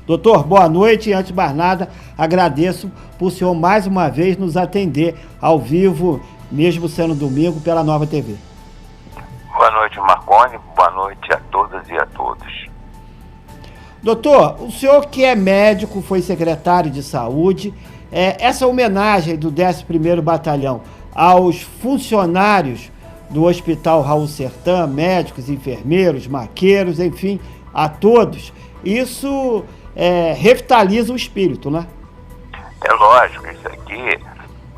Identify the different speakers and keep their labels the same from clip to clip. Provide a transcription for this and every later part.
Speaker 1: Doutor, boa noite e antes de mais nada, agradeço por o senhor mais uma vez nos atender ao vivo, mesmo sendo domingo, pela Nova TV.
Speaker 2: Boa noite, Marconi. Boa noite a todas e a todos.
Speaker 1: Doutor, o senhor que é médico, foi secretário de saúde, essa homenagem do 11º Batalhão aos funcionários do Hospital Raul Sertã, médicos, enfermeiros, maqueiros, enfim, a todos, isso revitaliza o espírito, né?
Speaker 2: É lógico, isso aqui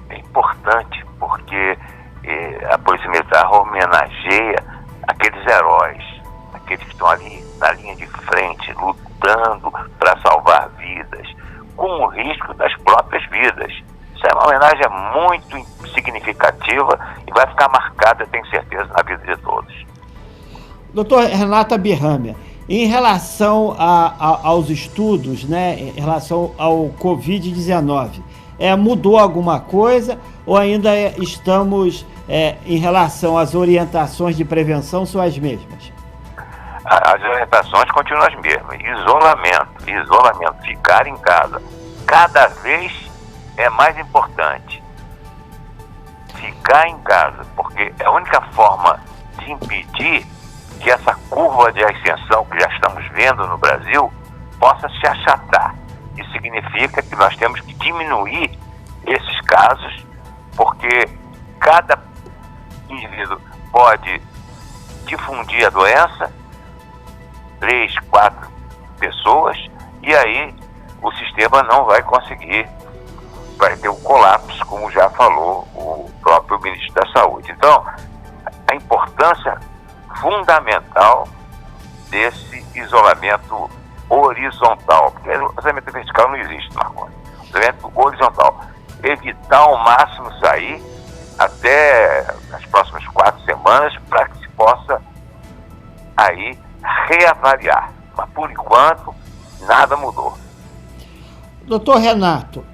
Speaker 2: é importante, porque a Polícia Militar homenageia aqueles heróis, aqueles que estão ali na linha de frente, lutando para salvar vidas, com o risco das próprias vidas. Isso é uma homenagem muito significativa e vai ficar marcada, tenho certeza, na vida de todos.
Speaker 1: Doutor Renato Abirrâmia, em relação aos estudos, né, em relação ao Covid-19, mudou alguma coisa ou ainda estamos, em relação às orientações de prevenção, são as mesmas?
Speaker 2: As orientações continuam as mesmas. Isolamento, ficar em casa. Cada vez é mais importante ficar em casa, porque é a única forma de impedir que essa curva de ascensão que já estamos vendo no Brasil possa se achatar. Isso significa que nós temos que diminuir esses casos, porque cada indivíduo pode difundir a doença, 3, 4 pessoas, e aí o sistema não vai conseguir, vai ter um colapso, como já falou o próprio ministro da Saúde. Então, a importância fundamental desse isolamento horizontal, porque o isolamento vertical não existe, Marconi. Isolamento horizontal. Evitar ao máximo sair até as próximas 4 semanas para que se possa aí reavaliar. Mas por enquanto, nada mudou.
Speaker 1: Doutor Renato,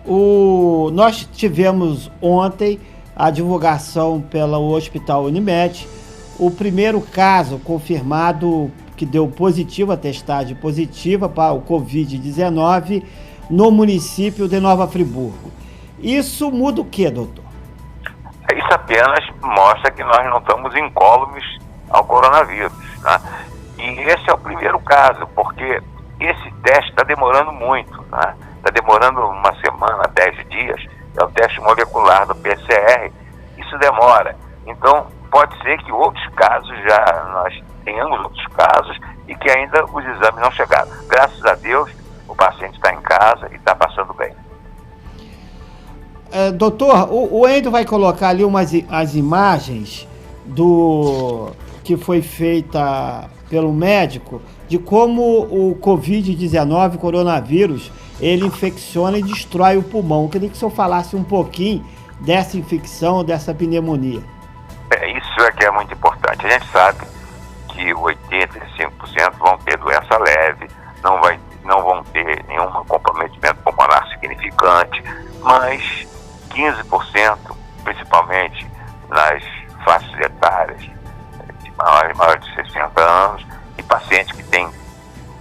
Speaker 1: nós tivemos ontem a divulgação pelo Hospital Unimed, o primeiro caso confirmado que deu positivo, a testagem positiva para o Covid-19 no município de Nova Friburgo. Isso muda o que, doutor?
Speaker 2: Isso apenas mostra que nós não estamos incólumes ao coronavírus, né? E esse é o primeiro caso, porque esse teste está demorando muito, né? Está demorando uma semana, 10 dias, é o teste molecular do PCR, isso demora. Então, pode ser que outros casos, nós tenhamos outros casos, e que ainda os exames não chegaram. Graças a Deus, o paciente está em casa e está passando bem.
Speaker 1: Doutor, o Endo vai colocar ali as imagens que foi feita pelo médico de como o Covid-19, coronavírus, ele infecciona e destrói o pulmão. Eu queria que o senhor falasse um pouquinho dessa infecção, dessa pneumonia.
Speaker 2: Isso é que é muito importante. A gente sabe que 85% vão ter doença leve, não vão ter nenhum comprometimento pulmonar significante, mas 15%, principalmente nas faixas etárias de maiores de 60 anos, e pacientes que têm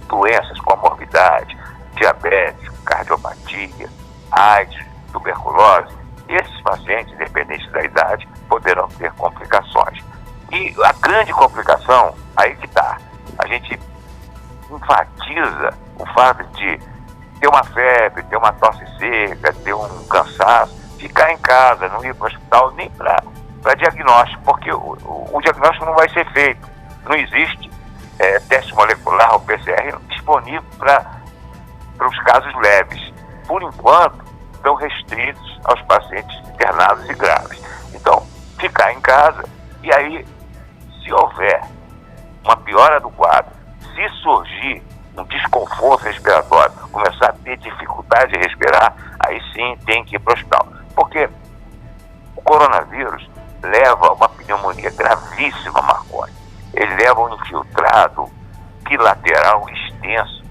Speaker 2: doenças, comorbidade, diabetes, cardiopatia, AIDS, tuberculose, esses pacientes, independente da idade, poderão ter complicações. E a grande complicação, aí que está, a gente enfatiza o fato de ter uma febre, ter uma tosse seca, ter um cansaço, ficar em casa, não ir para o hospital nem para diagnóstico, porque o diagnóstico não vai ser feito. Não existe teste molecular ou PCR disponível para os casos leves. Por enquanto, estão restritos aos pacientes internados e graves. Então, ficar em casa, e aí, se houver uma piora do quadro, se surgir um desconforto respiratório, começar a ter dificuldade de respirar, aí sim tem que ir para o hospital. Porque o coronavírus leva a uma pneumonia gravíssima, Marconi. Ele leva um infiltrado bilateral extenso.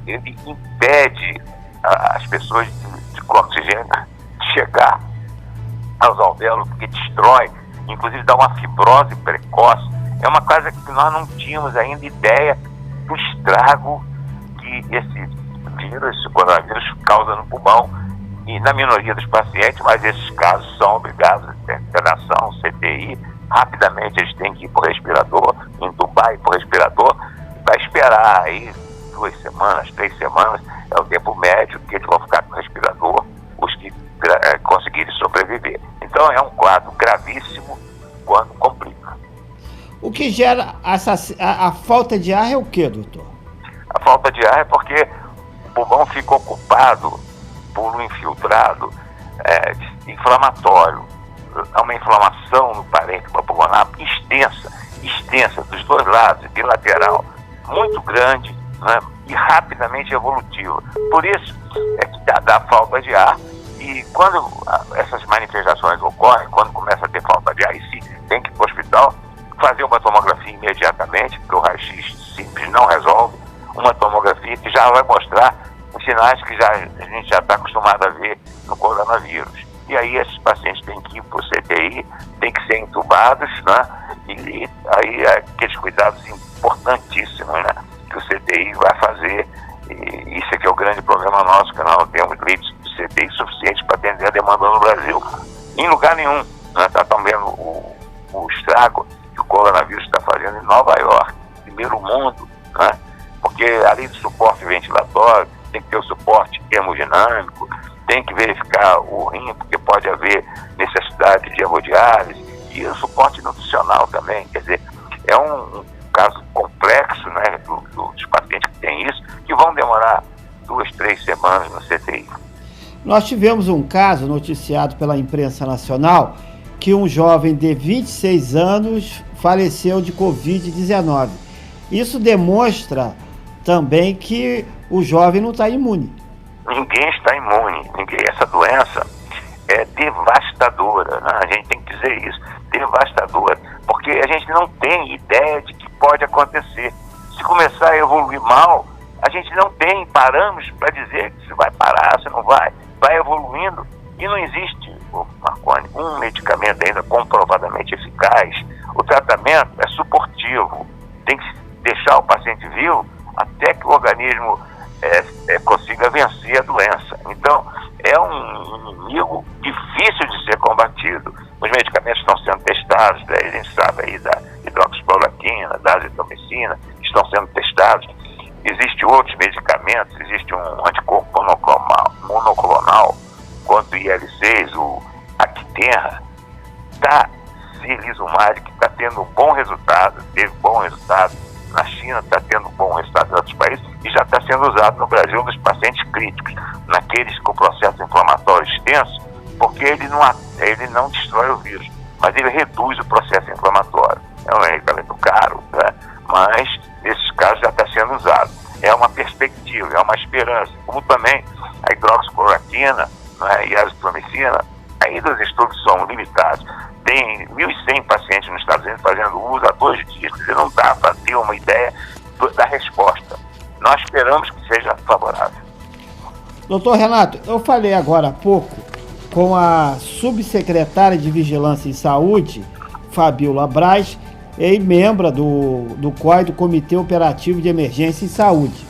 Speaker 2: Ele impede as pessoas com oxigênio de chegar aos alvéolos, porque destrói, inclusive dá uma fibrose precoce. É uma coisa que nós não tínhamos ainda ideia do estrago que esse esse coronavírus causa no pulmão, e na minoria dos pacientes, mas esses casos são obrigados a ter internação, CTI, rapidamente eles têm que ir para o respirador, entubar e ir para o respirador, vai esperar aí 2 semanas, 3 semanas, é o tempo médio que eles vão ficar com o respirador, os que conseguirem sobreviver. Então é um quadro gravíssimo quando complica.
Speaker 1: O que gera a falta de ar é o que, doutor?
Speaker 2: A falta de ar é porque o pulmão fica ocupado por um infiltrado inflamatório. Há uma inflamação no parênquima pulmonar extensa, dos 2 lados, bilateral, muito grande, né, e rapidamente evolutiva. Por isso é que dá falta de ar, e quando essas manifestações ocorrem, quando começa a ter falta de ar, e se tem que ir para o hospital, fazer uma tomografia imediatamente, porque o raio-x simples não resolve, uma tomografia que já vai mostrar os sinais que a gente já está acostumado a ver no coronavírus. E aí esses pacientes têm que ir para o CTI, têm que ser entubados, né? E aí aqueles cuidados importantíssimos, né, que o CTI vai fazer. E isso aqui é o grande problema nosso, que nós não temos leitos de CTI suficientes para atender a demanda no Brasil. Em lugar nenhum. Está também o estrago que o coronavírus está fazendo em Nova York, primeiro mundo, né? Porque além do suporte ventilatório, tem que ter o suporte hemodinâmico, tem que verificar o rim, porque pode haver necessidade de hemodiálise, e o suporte nutricional também. Quer dizer, é um caso complexo, né, dos pacientes que têm isso, que vão demorar 2, 3 semanas no CTI.
Speaker 1: Nós tivemos um caso noticiado pela imprensa nacional que um jovem de 26 anos faleceu de Covid-19. Isso demonstra também que o jovem não está imune.
Speaker 2: Ninguém está imune. Essa doença é devastadora, né? A gente tem que dizer isso, devastadora, porque a gente não tem ideia de que pode acontecer. Se começar a evoluir mal, a gente não tem parâmetros para dizer se vai parar, se não vai evoluindo, e não existe, Marconi, um medicamento ainda comprovadamente eficaz. O tratamento é suportivo, tem que deixar o paciente vivo até que o organismo consiga vencer a doença. Então, é um inimigo difícil de ser combatido. Os medicamentos estão sendo testados, a gente sabe aí da hidroxicloroquina, da azitromicina, estão sendo testados. Existem outros medicamentos, existe um anticorpo monoclonal contra o IL-6, o Actemra, Tocilizumab, que está tendo um bom resultado, teve bom resultado na China, está tendo bom resultado em outros países, e já está sendo usado no Brasil nos pacientes críticos, naqueles com processo inflamatório extenso, porque ele não destrói o vírus, mas ele reduz o processo inflamatório. É um medicamento caro, né? Mas nesses casos já está sendo usado. É uma perspectiva, é uma esperança, como também a hidroxicloroquina, né, e a azitromicina. Ainda os estudos são limitados. Tem 1.100 pacientes nos Estados Unidos fazendo uso há 2 dias. Quer dizer, não dá para ter uma ideia da resposta. Nós esperamos que seja favorável.
Speaker 1: Doutor Renato, eu falei agora há pouco com a subsecretária de Vigilância em Saúde, Fabiola Braz, e membro do COI, do Comitê Operativo de Emergência em Saúde.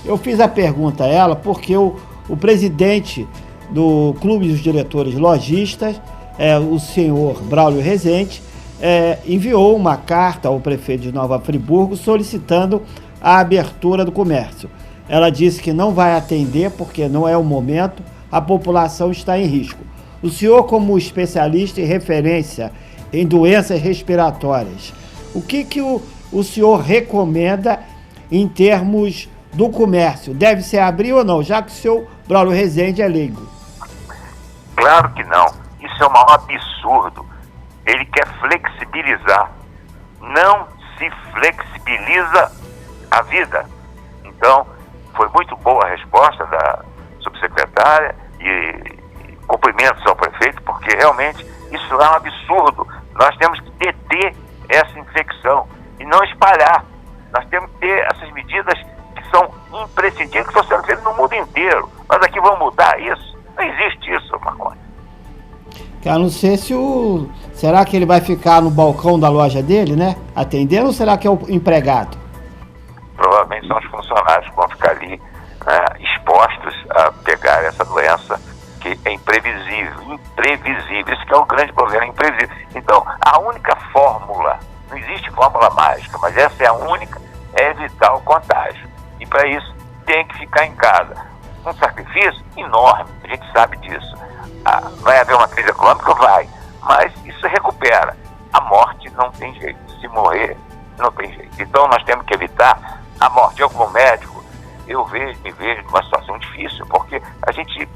Speaker 1: Eu fiz a pergunta a ela porque o presidente do Clube dos Diretores Lojistas, o senhor Braulio Rezende, enviou uma carta ao prefeito de Nova Friburgo solicitando a abertura do comércio. Ela disse que não vai atender porque não é o momento, a população está em risco. O senhor, como especialista e referência em doenças respiratórias, o que o senhor recomenda em termos do comércio? Deve se abrir ou não, já que o senhor Braulio Rezende é leigo?
Speaker 2: Claro que não. Isso é o maior absurdo. Ele quer flexibilizar. Não se flexibiliza a vida. Então, foi muito boa a resposta da subsecretária e cumprimentos ao prefeito, porque realmente isso é um absurdo. Nós temos que deter essa infecção e não espalhar. Nós temos que ter essas medidas que são imprescindíveis, que estão sendo feitas no mundo inteiro. Nós aqui vamos mudar isso? Não existe isso, Marconi.
Speaker 1: Eu não sei será que ele vai ficar no balcão da loja dele, né? Atendendo, ou será que é o empregado?
Speaker 2: Provavelmente são os funcionários que vão ficar ali expostos expostos a pegar essa doença que é imprevisível. Isso que é o grande problema, imprevisível. Então, a única fórmula, não existe fórmula mágica, mas essa é a única, é evitar o contágio. E para isso, tem que ficar em casa. Um sacrifício enorme, a gente sabe disso. Vai haver uma crise econômica? Vai, mas isso recupera. A morte não tem jeito, se morrer, não tem jeito. Então, nós temos que evitar a morte. Eu, como médico, me vejo numa situação difícil, porque a gente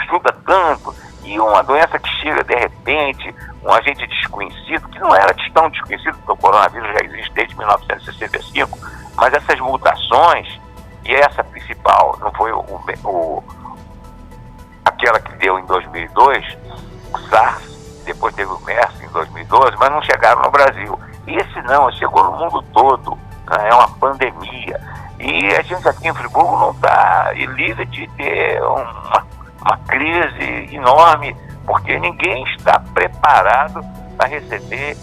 Speaker 2: estuda tanto, e uma doença que chega de repente, um agente desconhecido, que não era tão desconhecido, porque o coronavírus já existe desde 1965, mas essas mutações, e essa principal, não foi aquela que deu em 2002, o SARS, depois teve o MERS em 2012, mas não chegaram no Brasil. E esse não, chegou no mundo todo, né? É uma pandemia. E a gente aqui em Friburgo não está livre de ter uma crise enorme, porque ninguém está preparado para receber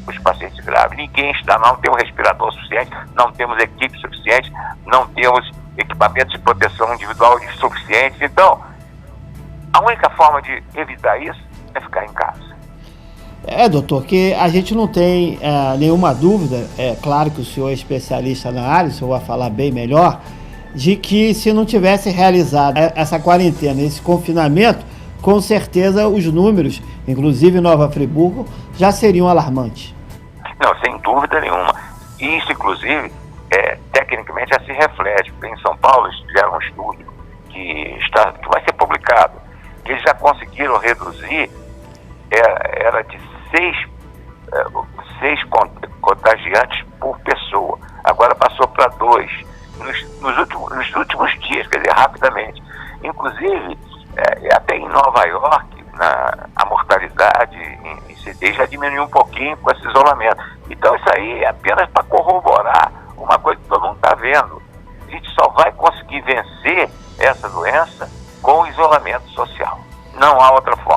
Speaker 2: os pacientes graves. Ninguém está, não temos respirador suficiente, não temos equipe suficiente, não temos equipamentos de proteção individual suficientes. Então, a única forma de evitar isso é ficar em casa.
Speaker 1: Doutor, que a gente não tem nenhuma dúvida, é claro que o senhor é especialista na área, o senhor vai falar bem melhor, de que se não tivesse realizado essa quarentena, esse confinamento, com certeza os números, inclusive em Nova Friburgo, já seriam alarmantes.
Speaker 2: Não, sem dúvida nenhuma. Isso, inclusive, tecnicamente já se reflete, porque em São Paulo eles fizeram um estudo que vai ser publicado, que eles já conseguiram reduzir, era de 6 contagiantes por pessoa, agora passou para 2 nos últimos dias, quer dizer, rapidamente. Inclusive, até em Nova York, a mortalidade em CD já diminuiu um pouquinho com esse isolamento. Então isso aí é apenas para corroborar uma coisa que todo mundo está vendo. A gente só vai conseguir vencer essa doença com o isolamento social. Não há outra forma.